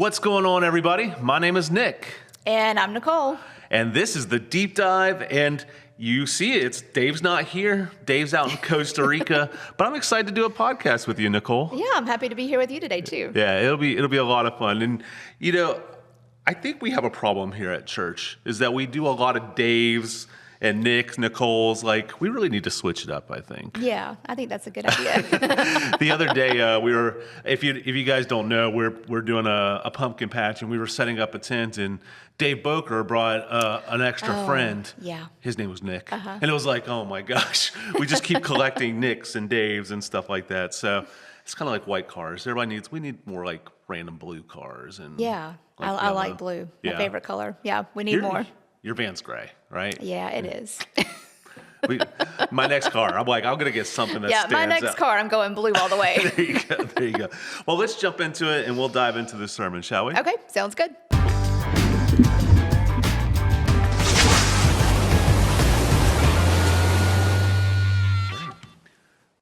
What's going on, everybody? My name is Nick. And I'm Nichole. And this is the Deep Dive. And you see it. Dave's not here. Dave's out in Costa Rica. But I'm excited to do a podcast with you, Nichole. Yeah, I'm happy to be here with you today, too. Yeah, it'll be a lot of fun. And, I think we have a problem here at church, is that we do a lot of Daves and Nicks, Nicholes. Like, we really need to switch it up, I think. Yeah, I think that's a good idea. The other day, if you guys don't know, we're doing a pumpkin patch, and we were setting up a tent, and Dave Boker brought an extra friend. Yeah. His name was Nick. And it was like, oh my gosh, we just keep collecting Nicks and Daves and stuff like that. So it's kind of like white cars. We need more like random blue cars. And yeah, I like blue, my favorite color. Yeah, we need more. Your van's gray, right? Yeah, it is. My next car, I'm going to get something that stands out. Yeah, my next car, I'm going blue all the way. There you go. Well, let's jump into it, and we'll dive into the sermon, shall we? Okay, sounds good.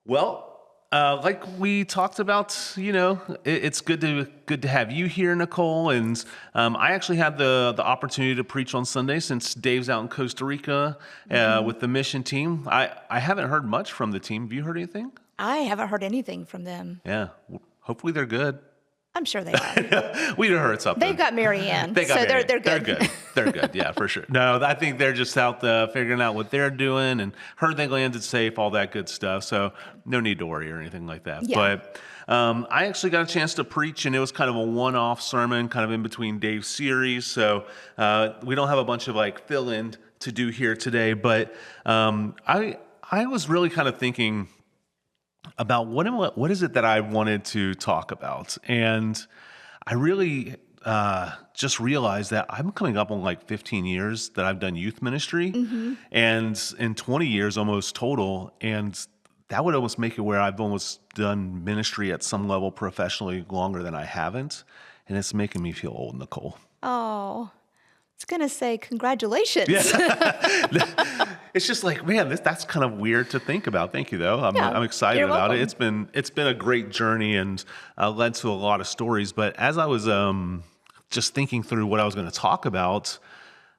Well, like we talked about, it's good to have you here, Nichole. And I actually had the opportunity to preach on Sunday since Dave's out in Costa Rica with the mission team. I haven't heard much from the team. Have you heard anything? I haven't heard anything from them. Yeah, hopefully they're good. I'm sure they are. We'd have heard something. They've got Mary Ann, so they're good. They're good. They're good, yeah, for sure. No, I think they're just out figuring out what they're doing, and heard they landed safe, all that good stuff. So no need to worry or anything like that. Yeah. But I actually got a chance to preach, and it was kind of a one-off sermon, kind of in between Dave's series. So we don't have a bunch of fill-in to do here today. But I was really kind of thinking about what is it that I wanted to talk about. And I really just realized that I'm coming up on 15 years that I've done youth ministry, and in 20 years almost total. And that would almost make it where I've almost done ministry at some level professionally longer than I haven't. And it's making me feel old, Nichole. Oh, I was going to say congratulations. Yeah. It's just man, that's kind of weird to think about. Thank you, though. I'm excited about it. It's been a great journey and led to a lot of stories. But as I was just thinking through what I was going to talk about,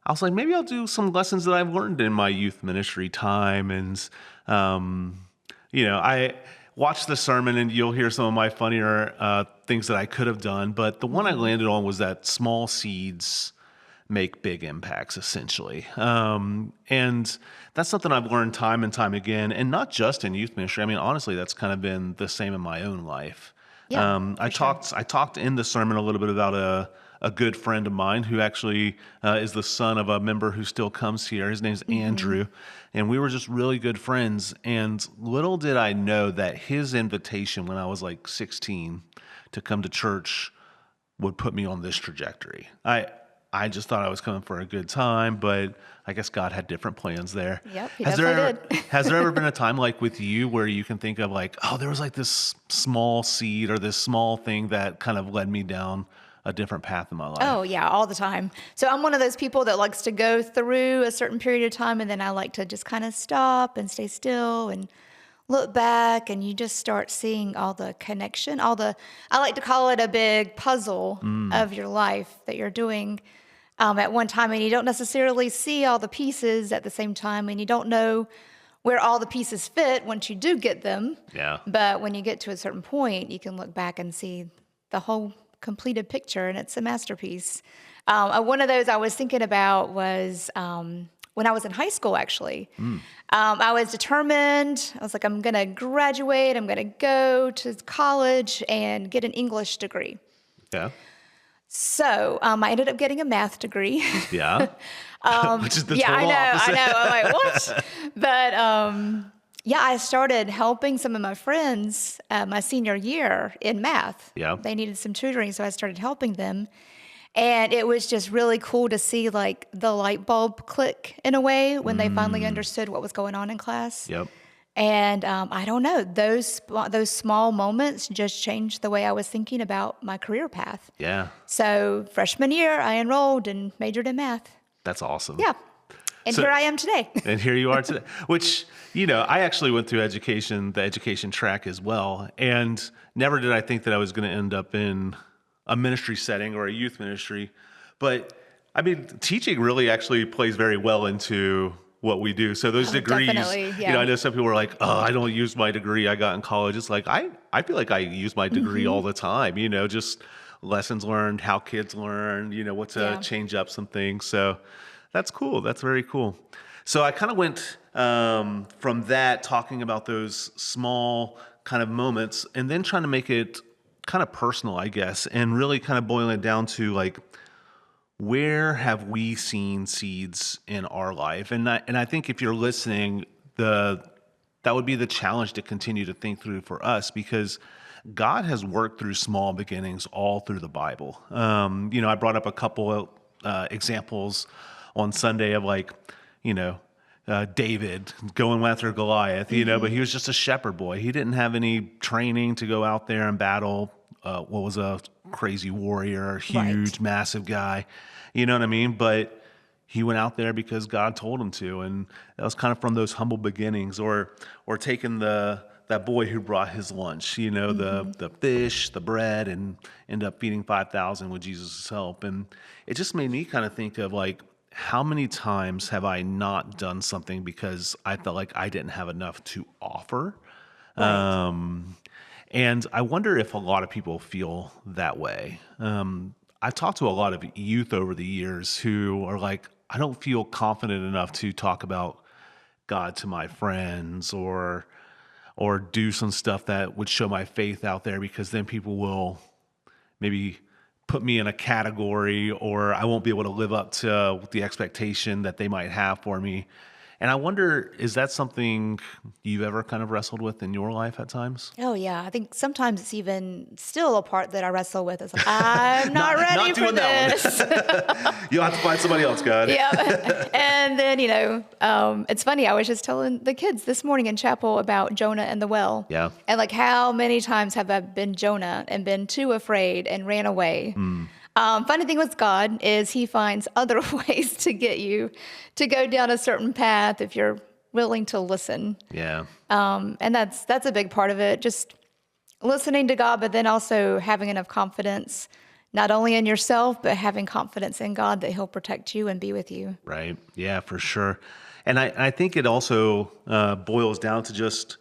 I was like, maybe I'll do some lessons that I've learned in my youth ministry time. And, I watched the sermon, and you'll hear some of my funnier things that I could have done. But the one I landed on was that small seeds make big impacts, essentially. And that's something I've learned time and time again, and not just in youth ministry. I mean, honestly, that's kind of been the same in my own life. Yeah, I talked in the sermon a little bit about a good friend of mine who actually is the son of a member who still comes here. His name's Andrew, and we were just really good friends. And little did I know that his invitation when I was 16 to come to church would put me on this trajectory. I just thought I was coming for a good time, but I guess God had different plans there. Yep, he definitely did. Has there ever been a time with you where you can think of there was this small seed or this small thing that kind of led me down a different path in my life? Oh, yeah, all the time. So I'm one of those people that likes to go through a certain period of time, and then I like to just kind of stop and stay still and look back, and you just start seeing all the connection, I like to call it a big puzzle of your life that you're doing at one time, and you don't necessarily see all the pieces at the same time, and you don't know where all the pieces fit once you do get them. Yeah. But when you get to a certain point, you can look back and see the whole completed picture, and it's a masterpiece. One of those I was thinking about was when I was in high school, actually. I was determined. I was like, I'm going to graduate. I'm going to go to college and get an English degree. Yeah. So I ended up getting a math degree. Yeah. Which is the total opposite. I know. I'm like, what? But I started helping some of my friends my senior year in math. Yeah. They needed some tutoring, so I started helping them. And it was just really cool to see the light bulb click in a way when they finally understood what was going on in class. Yep. And I don't know, those small moments just changed the way I was thinking about my career path. Yeah. So freshman year, I enrolled and majored in math. That's awesome. Yeah. And here I am today. And here you are today, which, I actually went through the education track as well. And never did I think that I was going to end up in a ministry setting or a youth ministry. But I mean, teaching really actually plays very well into what we do. So those degrees, Definitely, yeah. I know some people are like, oh, I don't use my degree I got in college. It's like, I feel like I use my degree all the time, just lessons learned, how kids learn, what to Yeah. change up some things. So that's cool. That's very cool. So I kind of went from that, talking about those small kind of moments, and then trying to make it kind of personal, I guess, and really kind of boiling it down to like, where have we seen seeds in our life? And I think if you're listening, that would be the challenge to continue to think through for us, because God has worked through small beginnings all through the Bible. I brought up a couple examples on Sunday of like, David going after Goliath, but he was just a shepherd boy. He didn't have any training to go out there and battle what was a crazy warrior, huge, Right. massive guy. You know what I mean? But he went out there because God told him to, and that was kind of from those humble beginnings. Or taking that boy who brought his lunch, the fish, the bread, and end up feeding 5,000 with Jesus' help. And it just made me kind of think of like, how many times have I not done something because I felt like I didn't have enough to offer? Right. And I wonder if a lot of people feel that way. I've talked to a lot of youth over the years who are like, I don't feel confident enough to talk about God to my friends, or do some stuff that would show my faith out there, because then people will maybe put me in a category, or I won't be able to live up to the expectation that they might have for me. And I wonder, is that something you've ever kind of wrestled with in your life at times? Oh yeah, I think sometimes it's even still a part that I wrestle with. Is like, I'm not ready not for doing that this. You'll have to find somebody else, God. Yeah, and then it's funny. I was just telling the kids this morning in chapel about Jonah and the well. Yeah. And like, how many times have I been Jonah and been too afraid and ran away? Funny thing with God is He finds other ways to get you to go down a certain path if you're willing to listen. Yeah. And that's a big part of it. Just listening to God, but then also having enough confidence, not only in yourself, but having confidence in God that He'll protect you and be with you. Right. Yeah, for sure. And I think it also boils down to just,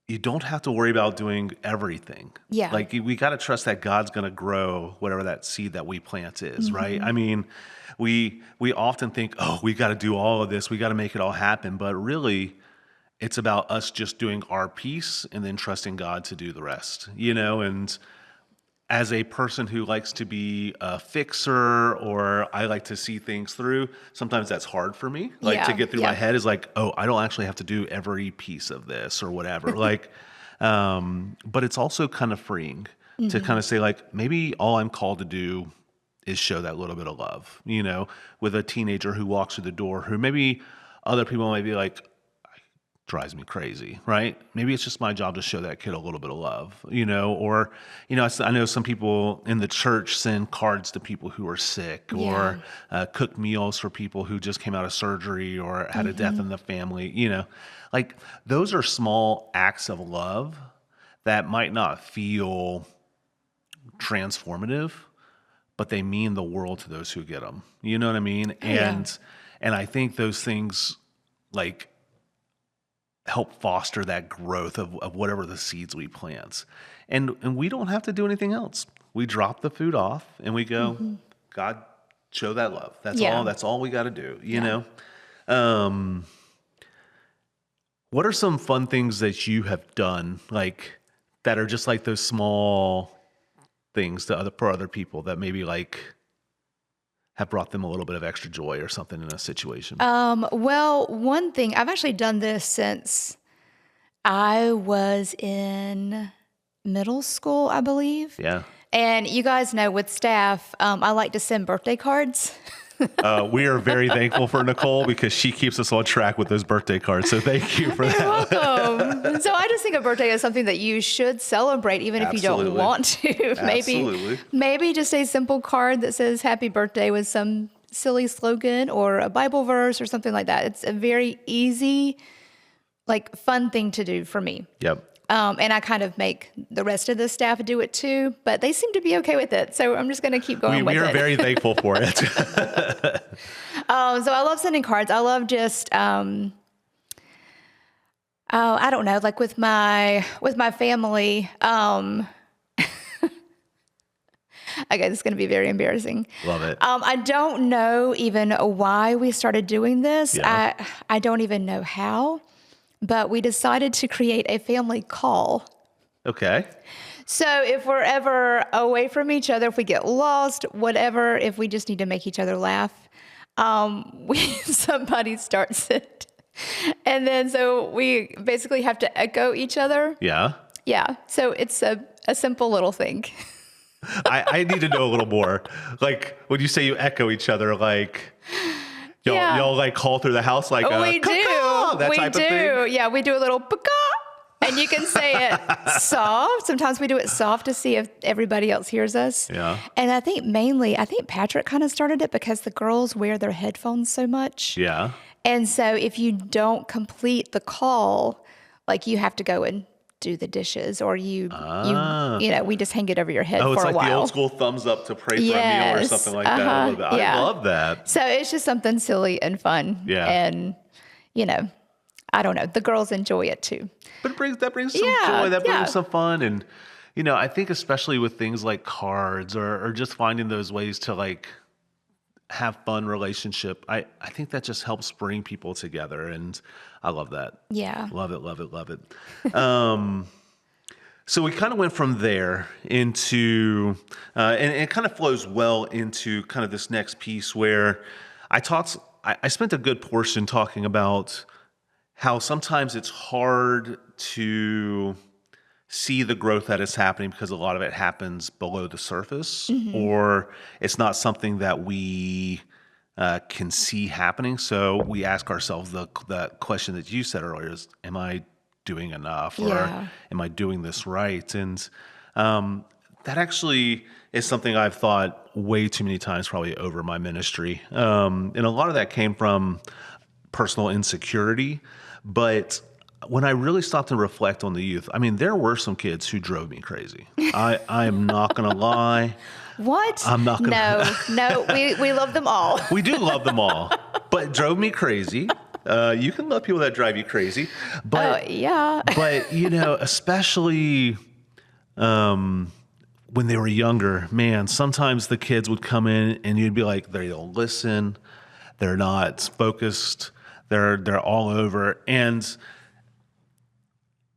you don't have to worry about doing everything. Yeah. Like, we got to trust that God's going to grow whatever that seed that we plant is, right? I mean, we often think, oh, we got to do all of this, we got to make it all happen. But really, it's about us just doing our piece and then trusting God to do the rest, And as a person who likes to be a fixer, or I like to see things through, sometimes that's hard for me. Like, to Yeah, get through yeah. my head is like, oh, I don't actually have to do every piece of this or whatever. But it's also kind of freeing to kind of say, like, maybe all I'm called to do is show that little bit of love, with a teenager who walks through the door, who maybe other people might be like, drives me crazy, right? Maybe it's just my job to show that kid a little bit of love, or, I know some people in the church send cards to people who are sick, or cook meals for people who just came out of surgery or had a death in the family, like, those are small acts of love that might not feel transformative, but they mean the world to those who get them. You know what I mean? Yeah. And I think those things, like, help foster that growth of whatever the seeds we plant. And we don't have to do anything else. We drop the food off and we go, God, show that love. Yeah. That's all we got to do, you know? What are some fun things that you have done, like, that are just like those small things for other people that maybe like have brought them a little bit of extra joy or something in a situation? Well, one thing, I've actually done this since I was in middle school, I believe. Yeah. And you guys know with staff, I like to send birthday cards. We are very thankful for Nichole because she keeps us on track with those birthday cards. So thank you for that. You're welcome. So I just think a birthday is something that you should celebrate, even if you don't Absolutely. want to. Absolutely. Maybe just a simple card that says happy birthday with some silly slogan or a Bible verse or something like that. It's a very easy, like, fun thing to do for me. Yep. And I kind of make the rest of the staff do it too, but they seem to be okay with it. So I'm just going to keep going with it. We are very thankful for it. So I love sending cards. I love just, I don't know, like with my family. Okay, this is going to be very embarrassing. Love it. I don't know even why we started doing this. Yeah. I don't even know how, but we decided to create a family call. Okay. So if we're ever away from each other, if we get lost, whatever, if we just need to make each other laugh, somebody starts it. And then so we basically have to echo each other. Yeah. Yeah. So it's a simple little thing. I need to know a little more. Like when you say you echo each other, like y'all like call through the house like we do. That We type do. of thing? Yeah, we do a little paka, and you can say it soft. Sometimes we do it soft to see if everybody else hears us. Yeah. And I think Patrick kind of started it because the girls wear their headphones so much. Yeah. And so if you don't complete the call, like you have to go and do the dishes, or we just hang it over your head for a while. Oh, it's like the old school thumbs up to pray for a meal or something like that. I love that. Yeah. I love that. So it's just something silly and fun. Yeah. And, I don't know. The girls enjoy it too. But that brings some Yeah, joy. That yeah. brings some fun. And, I think especially with things like cards or just finding those ways to like have fun relationship, I think that just helps bring people together. And I love that. Yeah. Love it, love it, love it. So we kind of went from there into, and it kind of flows well into kind of this next piece where I spent a good portion talking about how sometimes it's hard to see the growth that is happening because a lot of it happens below the surface, or it's not something that we can see happening. So we ask ourselves the question that you said earlier is, am I doing enough, or am I doing this right? And that actually is something I've thought way too many times probably over my ministry. And a lot of that came from personal insecurity. But when I really stopped and reflect on the youth, I mean, there were some kids who drove me crazy. I am not going to lie. What? I'm not going to. No, we love them all. We do love them all, but drove me crazy. You can love people that drive you crazy, but yeah. But especially when they were younger, man, sometimes the kids would come in and you'd be like, they don't listen, they're not focused, they're all over, and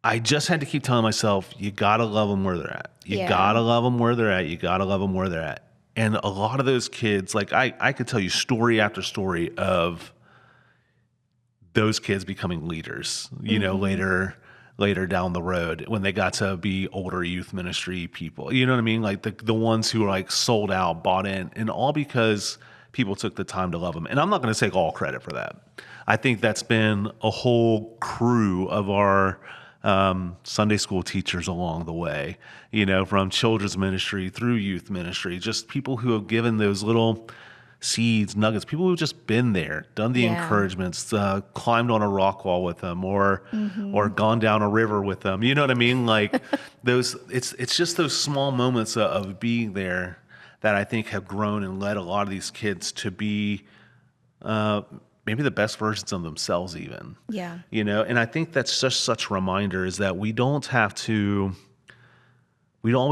I just had to keep telling myself, you gotta love them where they're at. You gotta love them where they're at. You gotta love them where they're at. And a lot of those kids, like I could tell you story after story of those kids becoming leaders, later down the road when they got to be older youth ministry people. You know what I mean? Like the ones who were like sold out, bought in, and all because people took the time to love them. And I'm not going to take all credit for that. I think that's been a whole crew of our Sunday school teachers along the way, from children's ministry through youth ministry, just people who have given those little seeds, nuggets, people who've just been there, done the encouragements, climbed on a rock wall with them, or gone down a river with them. You know what I mean? Like those, it's just those small moments of being there that I think have grown and led a lot of these kids to be maybe the best versions of themselves even. Yeah. And I think that's just such a reminder is that we always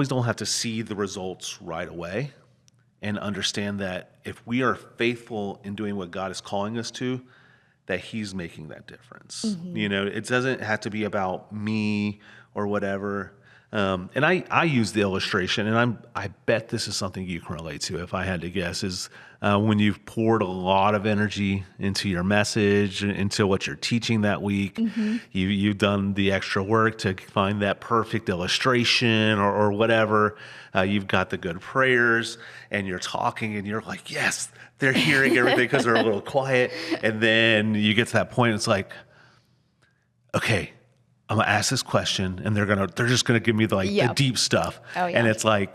don't have to see the results right away, and understand that if we are faithful in doing what God is calling us to, that He's making that difference. It doesn't have to be about me or whatever. And I use the illustration, and I bet this is something you can relate to, if I had to guess, is when you've poured a lot of energy into your message, into what you're teaching that week, you've done the extra work to find that perfect illustration or whatever. You've got the good prayers, and you're talking, and you're like, yes, they're hearing everything because they're a little quiet. And then you get to that point, it's like, okay, I'm gonna ask this question, and they're just gonna give me the deep stuff. Oh, yeah. And it's like,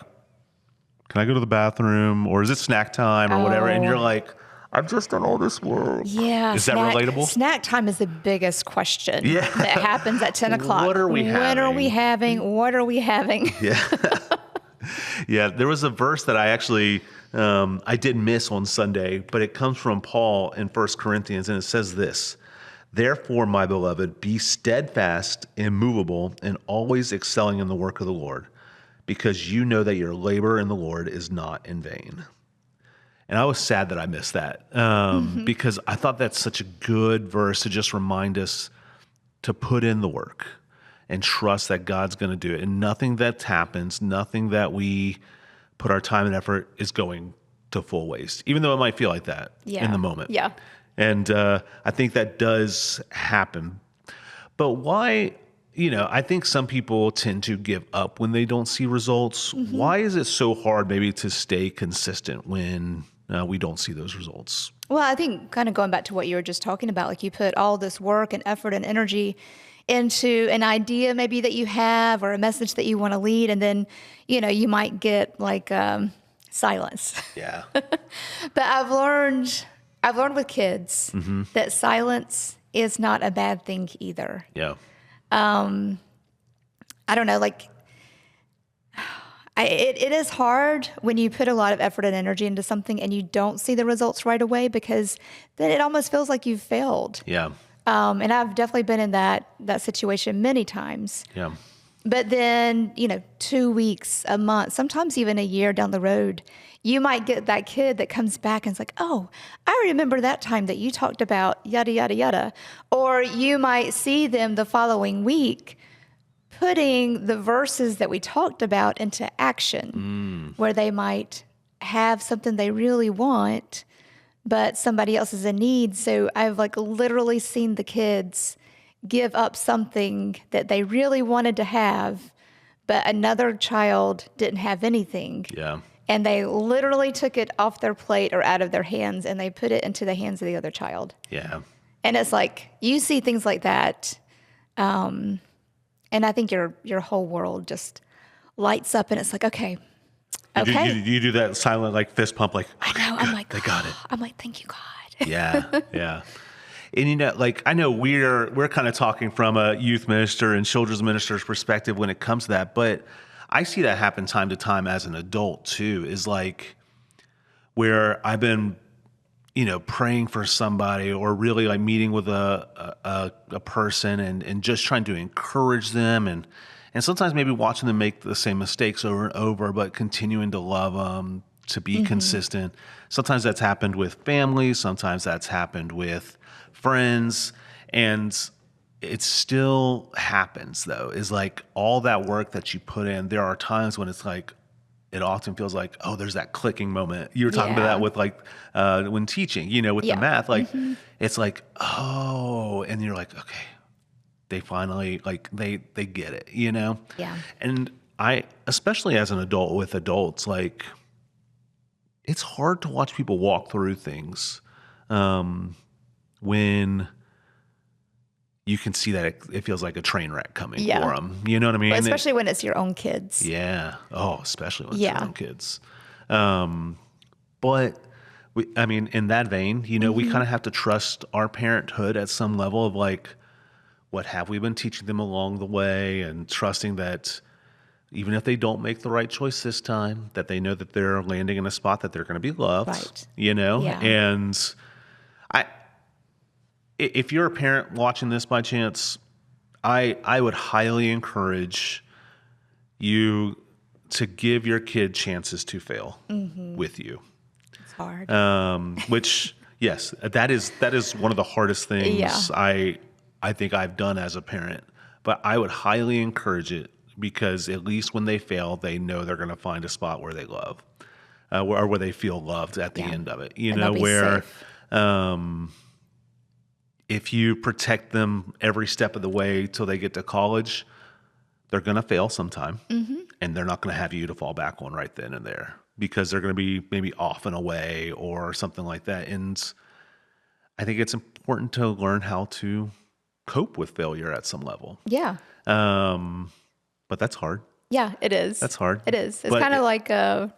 can I go to the bathroom, or is it snack time or whatever? And you're like, I've just done all this work. Yeah. Is that relatable? Snack time is the biggest question Yeah. that happens at 10 o'clock. What are we When are we having? having? What are we having? Yeah. Yeah. There was a verse that I actually, I did miss on Sunday, but it comes from Paul in 1 Corinthians, and it says this: "Therefore, my beloved, be steadfast, immovable, and always excelling in the work of the Lord, because you know that your labor in the Lord is not in vain." And I was sad that I missed that, because I thought that's such a good verse to just remind us to put in the work and trust that God's going to do it. And nothing that happens, nothing that we put our time and effort is going to full waste, even though it might feel like that in the moment. Yeah. And I think that does happen. But why, I think some people tend to give up when they don't see results. Why is it so hard maybe to stay consistent when we don't see those results? Well, I think kind of going back to what you were just talking about, like you put all this work and effort and energy into an idea maybe that you have or a message that you want to lead, and then, you might get like silence. Yeah. But I've learned with kids that silence is not a bad thing either. Yeah. I don't know, like it is hard when you put a lot of effort and energy into something and you don't see the results right away, because then it almost feels like you've failed. Yeah. And I've definitely been in that situation many times. Yeah. But then, 2 weeks, a month, sometimes even a year down the road, you might get that kid that comes back and is like, "Oh, I remember that time that you talked about yada, yada, yada." Or you might see them the following week putting the verses that we talked about into action, where they might have something they really want, but somebody else is in need. So I've literally seen the kids give up something that they really wanted to have, but another child didn't have anything. Yeah. And they literally took it off their plate or out of their hands, and they put it into the hands of the other child. Yeah. And it's like, you see things like that. And I think your whole world just lights up, and it's like, okay. You do that silent fist pump, okay, I know. I'm like, they got it. I'm like, thank you, God. Yeah. Yeah. And I know we're kind of talking from a youth minister and children's minister's perspective when it comes to that, but I see that happen time to time as an adult too, is where I've been, praying for somebody, or really meeting with a person and just trying to encourage them, and sometimes maybe watching them make the same mistakes over and over, but continuing to love them, to be consistent. Sometimes that's happened with families. Sometimes that's happened with friends. And it still happens, though, is all that work that you put in. There are times when it's it often feels like, oh, there's that clicking moment. You were talking about that with when teaching, with the math, it's oh, and you're like, okay, they finally, they get it, Yeah. And I, especially as an adult with adults, it's hard to watch people walk through things when you can see that it feels like a train wreck coming for them. You know what I mean? Well, especially when it's your own kids. Yeah. Oh, especially when it's your own kids. But in that vein, we kind of have to trust our parenthood at some level of what have we been teaching them along the way, and trusting that even if they don't make the right choice this time, that they know that they're landing in a spot that they're going to be loved, Right. Yeah. And if you're a parent watching this by chance, I would highly encourage you to give your kid chances to fail with you. It's hard. Which, yes, that is one of the hardest things I think I've done as a parent. But I would highly encourage it, because at least when they fail, they know they're going to find a spot where they love, or where they feel loved at the end of it. And they'll be where safe. If you protect them every step of the way till they get to college, they're going to fail sometime, and they're not going to have you to fall back on right then and there, because they're going to be maybe off and away or something like that. And I think it's important to learn how to cope with failure at some level. Yeah. But that's hard. Yeah, it is. That's hard. It is. It's kind of like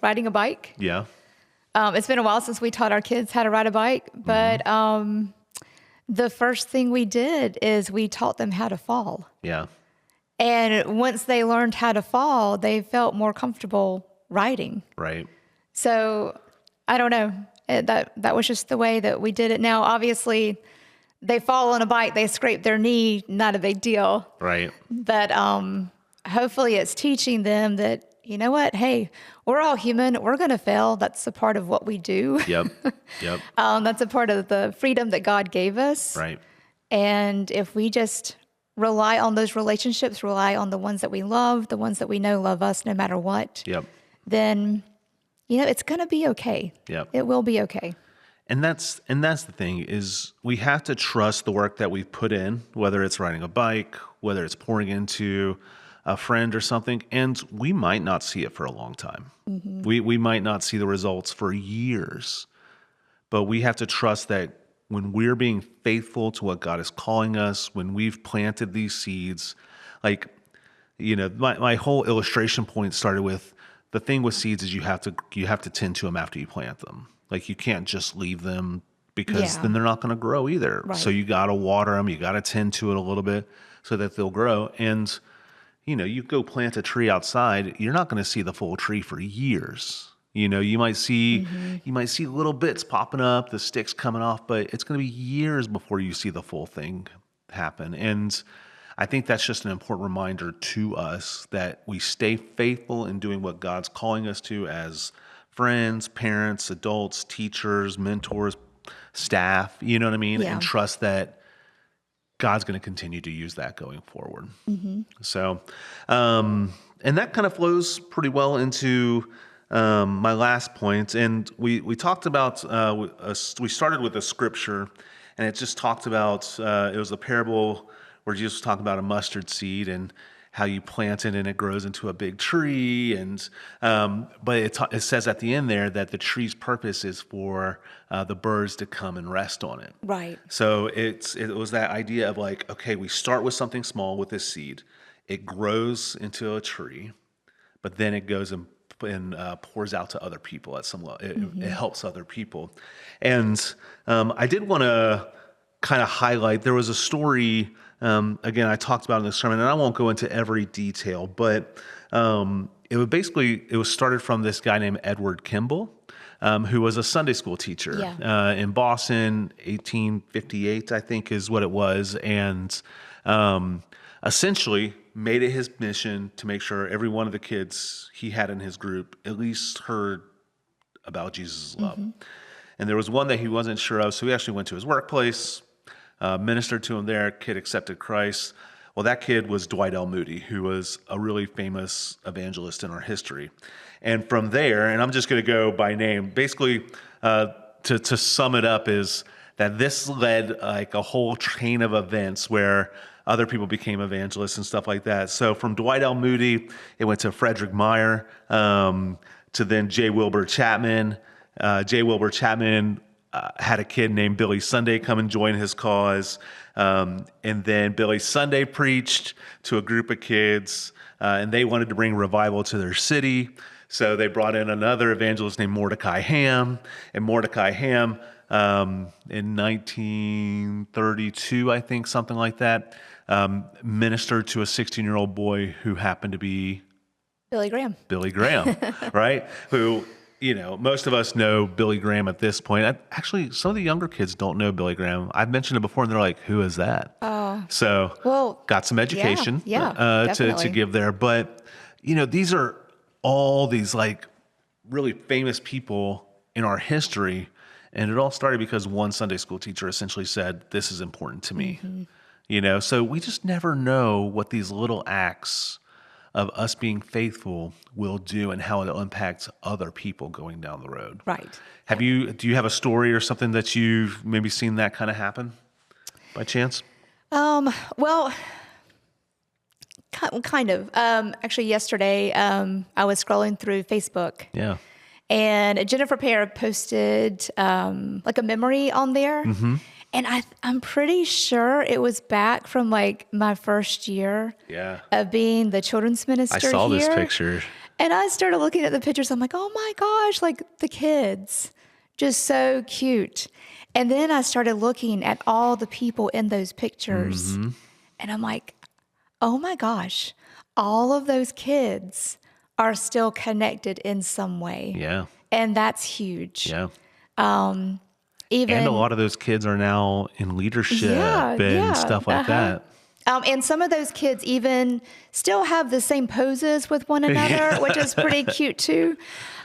riding a bike. Yeah. It's been a while since we taught our kids how to ride a bike, but the first thing we did is we taught them how to fall. Yeah. And once they learned how to fall, they felt more comfortable riding. Right. So I don't know. That was just the way that we did it. Now, obviously, they fall on a bike, they scrape their knee, not a big deal. Right. But hopefully it's teaching them that, you know what, hey, we're all human. We're going to fail. That's a part of what we do. Yep. Yep. That's a part of the freedom that God gave us. Right. And if we just rely on those relationships, rely on the ones that we love, the ones that we know love us no matter what, Yep. then, it's going to be okay. Yep. It will be okay. And that's the thing is we have to trust the work that we've put in, whether it's riding a bike, whether it's pouring into a friend or something, and we might not see it for a long time. Mm-hmm. We might not see the results for years, but we have to trust that when we're being faithful to what God is calling us, when we've planted these seeds, like, my whole illustration point started with the thing with seeds is you have to tend to them after you plant them. Like you can't just leave them because then they're not going to grow either. Right. So you got to water them, you got to tend to it a little bit so that they'll grow. And you go plant a tree outside, you're not going to see the full tree for years. You might see little bits popping up, the sticks coming off, but it's going to be years before you see the full thing happen. And I think that's just an important reminder to us that we stay faithful in doing what God's calling us to as friends, parents, adults, teachers, mentors, staff, you know what I mean? Yeah. And trust that God's going to continue to use that going forward. Mm-hmm. So, and that kind of flows pretty well into my last point. And we talked about, we started with a scripture, and it just talked about, it was a parable where Jesus was talking about a mustard seed and how you plant it and it grows into a big tree. And but it says at the end there that the tree's purpose is for the birds to come and rest on it. Right. So it was that idea of like, okay, we start with something small with this seed. It grows into a tree, but then it goes and pours out to other people at some level. It helps other people. And I did want to kind of highlight, there was a story, again, I talked about in the sermon, and I won't go into every detail, but it was started from this guy named Edward Kimball, who was a Sunday school teacher in Boston, 1858, I think is what it was, and essentially made it his mission to make sure every one of the kids he had in his group at least heard about Jesus' love. Mm-hmm. And there was one that he wasn't sure of, so he actually went to his workplace, ministered to him there, kid accepted Christ. Well, that kid was Dwight L. Moody, who was a really famous evangelist in our history. And from there, and I'm just going to go by name, basically to sum it up is that this led like a whole chain of events where other people became evangelists and stuff like that. So from Dwight L. Moody, it went to Frederick Meyer, to then J. Wilbur Chapman. J. Wilbur Chapman had a kid named Billy Sunday come and join his cause. And then Billy Sunday preached to a group of kids, and they wanted to bring revival to their city. So they brought in another evangelist named Mordecai Ham. And Mordecai Ham, in 1932, I think, something like that, ministered to a 16-year-old boy who happened to be Billy Graham. Billy Graham, right? Who, most of us know Billy Graham at this point. Actually, some of the younger kids don't know Billy Graham. I've mentioned it before, and they're like, who is that? Oh. So, got some education to give there. But, these are all these, like, really famous people in our history, and it all started because one Sunday school teacher essentially said, this is important to me. Mm-hmm. So we just never know what these little acts of us being faithful will do and how it'll impact other people going down the road. Right. Do you have a story or something that you've maybe seen that kind of happen by chance? Well, kind of. Actually, yesterday, I was scrolling through Facebook. Yeah. And Jennifer Pear posted like a memory on there. Mm-hmm. And I'm pretty sure it was back from like my first year of being the children's minister here. I saw this picture. And I started looking at the pictures. I'm like, oh my gosh, like the kids, just so cute. And then I started looking at all the people in those pictures. And I'm like, oh my gosh, all of those kids are still connected in some way. Yeah. And that's huge. Yeah. Even And a lot of those kids are now in leadership Yeah, and yeah, stuff like that. and some of those kids even still have the same poses with one another, which is pretty cute too.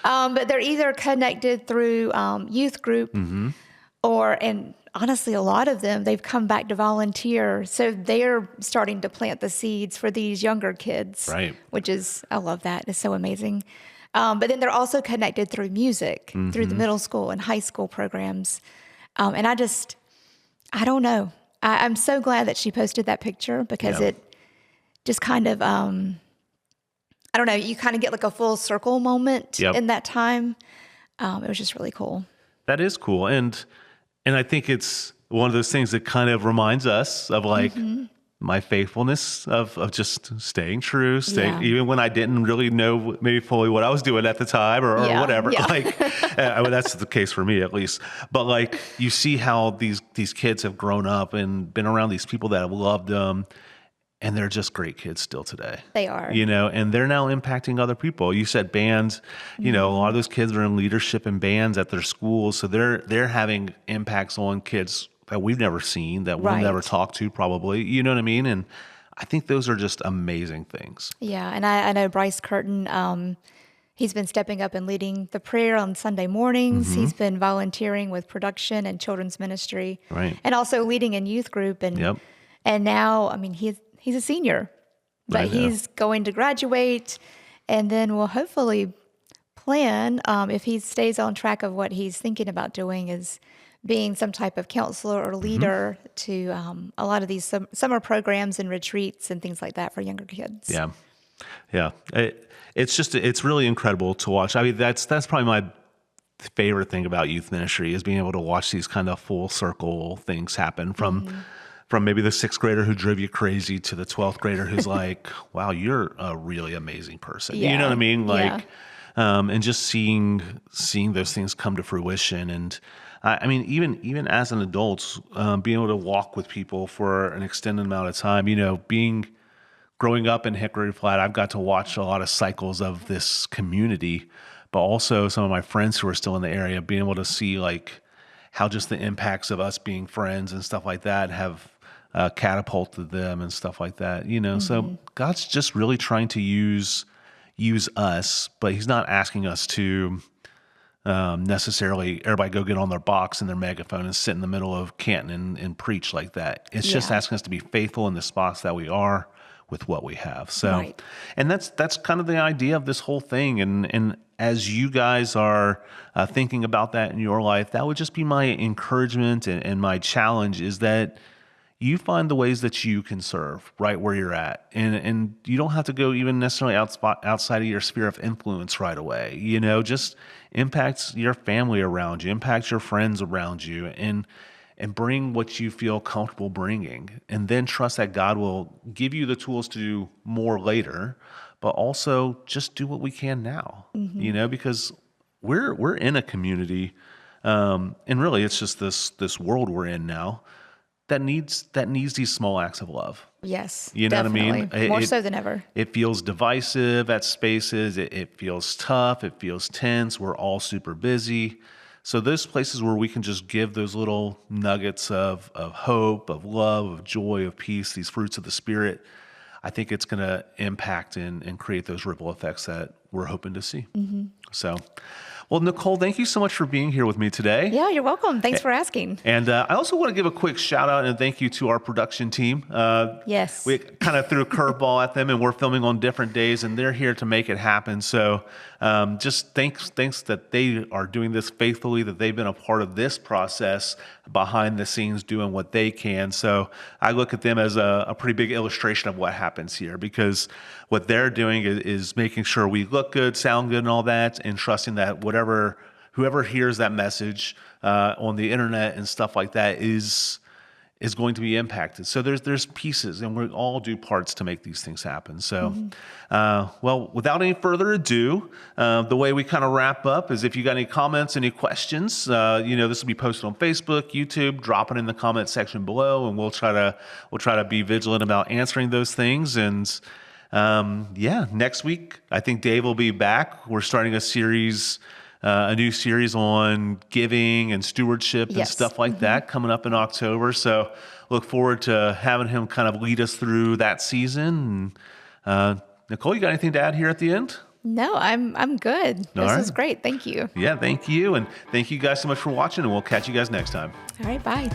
But they're either connected through youth group and honestly, a lot of them, they've come back to volunteer. So they're starting to plant the seeds for these younger kids, Right. which is, I love that. It's so amazing. But then they're also connected through music, through the middle school and high school programs. And I don't know. I'm so glad that she posted that picture because Yeah. it just kind of, I don't know, you kind of get like a full circle moment Yep. in that time. It was just really cool. That is cool. And I think it's one of those things that kind of reminds us of like my faithfulness of just staying true, Yeah. even when I didn't really know maybe fully what I was doing at the time or Yeah, whatever. yeah. Like, I mean, that's the case for me at least. But like, you see how these kids have grown up and been around these people that have loved them, and they're just great kids still today. They are. And they're now impacting other people. You said bands, a lot of those kids are in leadership in bands at their schools. So they're having impacts on kids that we've never seen, that we'll Right. never talk to probably. You know what I mean? And I think those are just amazing things. Yeah, and I know Bryce Curtin, he's been stepping up and leading the prayer on Sunday mornings. He's been volunteering with production and children's ministry. Right. And also leading in youth group. And Yep. and now, I mean, he's a senior, but I know. he's going to graduate and then will hopefully plan, if he stays on track of what he's thinking about doing, is being some type of counselor or leader to a lot of these summer programs and retreats and things like that for younger kids. Yeah. Yeah. It's really incredible to watch. I mean, that's probably my favorite thing about youth ministry is being able to watch these kind of full circle things happen from maybe the sixth grader who drove you crazy to the 12th grader who's like, wow, you're a really amazing person. You know what I mean? Like, and just seeing those things come to fruition. And I mean, even as an adult, being able to walk with people for an extended amount of time, growing up in Hickory Flat, I've got to watch a lot of cycles of this community, but also some of my friends who are still in the area, being able to see like how just the impacts of us being friends and stuff like that have catapulted them and stuff like that. So God's just really trying to use us, but he's not asking us to necessarily everybody go get on their box and their megaphone and sit in the middle of Canton and preach like that. It's just asking us to be faithful in the spots that we are with what we have. So, Right. and that's kind of the idea of this whole thing. And as you guys are thinking about that in your life, that would just be my encouragement and my challenge is that you find the ways that you can serve right where you're at. And you don't have to go even necessarily outside of your sphere of influence right away. Just impacts your family around you, impacts your friends around you, and bring what you feel comfortable bringing. And then trust that God will give you the tools to do more later, but also just do what we can now, because we're in a community, and really it's just this world we're in now that needs these small acts of love. Yes, You know what I mean? definitely. More so than ever. It feels divisive at spaces. It feels tough. It feels tense. We're all super busy. So those places where we can just give those little nuggets of hope, of love, of joy, of peace, these fruits of the Spirit, I think it's going to impact and create those ripple effects that we're hoping to see. So, well, Nichole, thank you so much for being here with me today. Yeah, you're welcome. Thanks for asking. And I also want to give a quick shout out and thank you to our production team. Yes. We kind of threw a curveball at them, and we're filming on different days, and they're here to make it happen. So just thanks that they are doing this faithfully, that they've been a part of this process behind the scenes doing what they can. So I look at them as a pretty big illustration of what happens here, because what they're doing is making sure we look good, sound good, and all that, and trusting that whoever hears that message on the internet and stuff like that is is going to be impacted. So there's pieces, and we all do parts to make these things happen. So, well, without any further ado, the way we kind of wrap up is if you got any comments, any questions, this will be posted on Facebook, YouTube. Drop it in the comment section below, and we'll try to be vigilant about answering those things. And next week I think Dave will be back. We're starting a new series on giving and stewardship and stuff like that coming up in October. So look forward to having him kind of lead us through that season. Nichole, you got anything to add here at the end? No, I'm good. This right. is great. Thank you. Yeah, thank you. And thank you guys so much for watching, and we'll catch you guys next time. All right, bye.